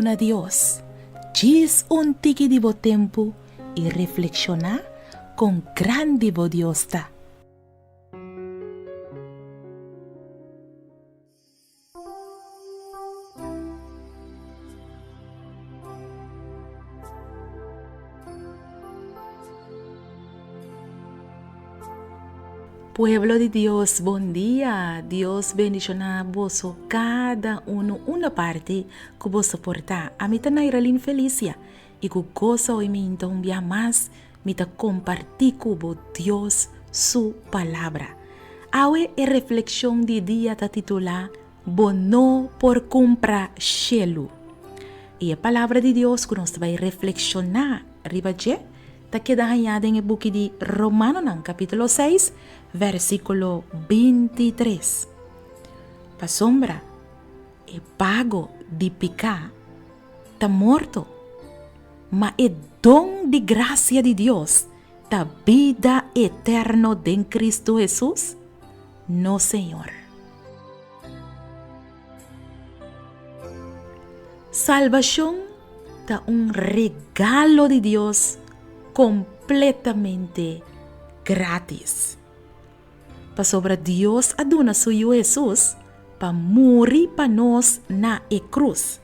Duna Dios, gis un tiki divo tempo y reflexiona con gran divo Diosta. Pueblo de Dios, buen día. Dios bendiciona vos cada uno una parte que vos soporta. A mí también Iralín Felicia y que goza hoy me un día más me compartir con Dios su palabra. Hoy es reflexión de día ta titula Bono por compra cielo. Y la palabra de Dios que nos va a reflexionar arriba ta queda hallada en el book de Romanos, capítulo 6, versículo 23. Pa sombra, el pago de pecar ta muerto, ma el don de gracia de Dios ta vida eterna en Cristo Jesús, no Señor. Salvación ta un regalo de Dios completamente gratis. Pa sobre Dios aduna suyo Jesús pa morir pa nos na cruz.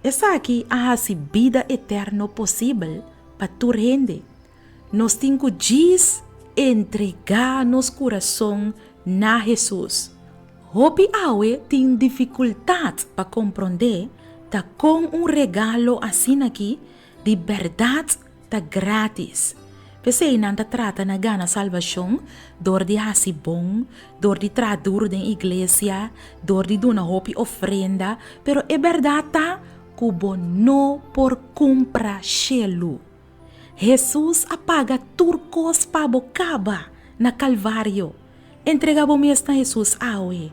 Esa aquí hace vida eterna posible pa tu gente. Nos tengo gis entregar nos corazón na Jesús. Hopi awe tem dificultad pa compreender ta con un regalo assim aqui de verdade ta gratis. Pensei nanta trata na gana salvação, dor de hasi bom, dor de tradur den iglesia, dor de dona hopi ofrenda, pero é verdade ta kubo no por compra cielo. Jesus apaga turcos pa bocaba na Calvário. Entrega bom mesmo Jesus awe.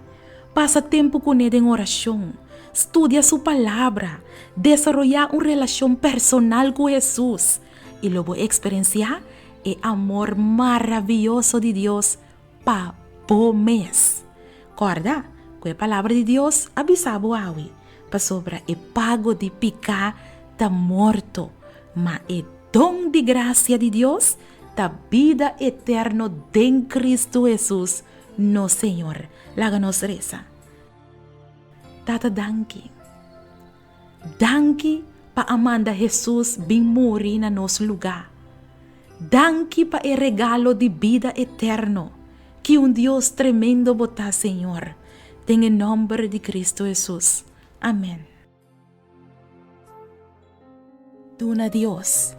Passa tempo com ele em oração. Estudia su palabra. Desarrollar una relación personal con Jesús. Y luego experienciar el amor maravilloso de Dios pa po mes. Corda, que la palabra de Dios avisaba hoy pa sobre el pago de pecar ta muerto, ma el don de gracia de Dios ta vida eterna en Cristo Jesús, no Señor. Láganos reza. Tata danki. Danki pa amanda Jesus bin morir na nos lugar. Danki pa el regalo de vida eterno que un Dios tremendo bota Señor. En el nombre de Cristo Jesús. Amén. Duna Dios,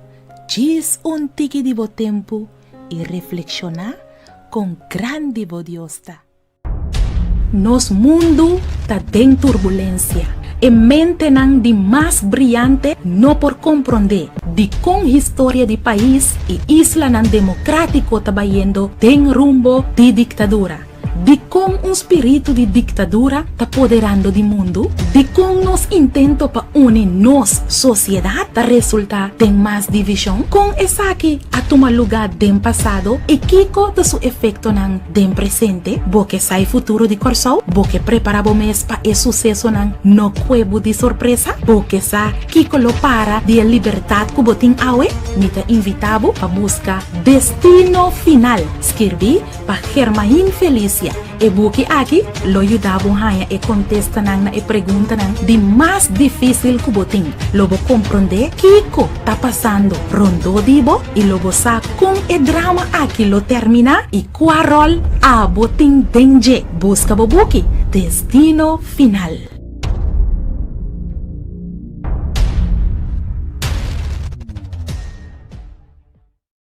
gis un tiki divo tempo y reflexiona con gran divo Diosta. Nos mundo ta den turbulencia. En mente nan de más brillante no por comprender de con historia de país y isla nan democrático tabayendo den rumbo de dictadura. De con un espíritu de dictadura ta apoderando del mundo, de con nos intento pa unir nos sociedad ta resulta den más división, con esa que a tomar lugar den pasado y kiko de su efecto nan den presente, bo que sai futuro de corso, bo que preparabo mes pa el suceso nan no cuevo de sorpresa, bo que sa kiko lo para de libertad kubotin awe, ni ta invitabo pa busca destino final. Escrevi pa Germain Felicia. E buki aqui lo ayudaba a e contesta nang na e pregunta nang di más difícil kuboting. Lobo comprende kiko ta pasando rondo dibo y lobo sa con e drama aqui lo termina y cuarol a boting denje busca bobuki destino final.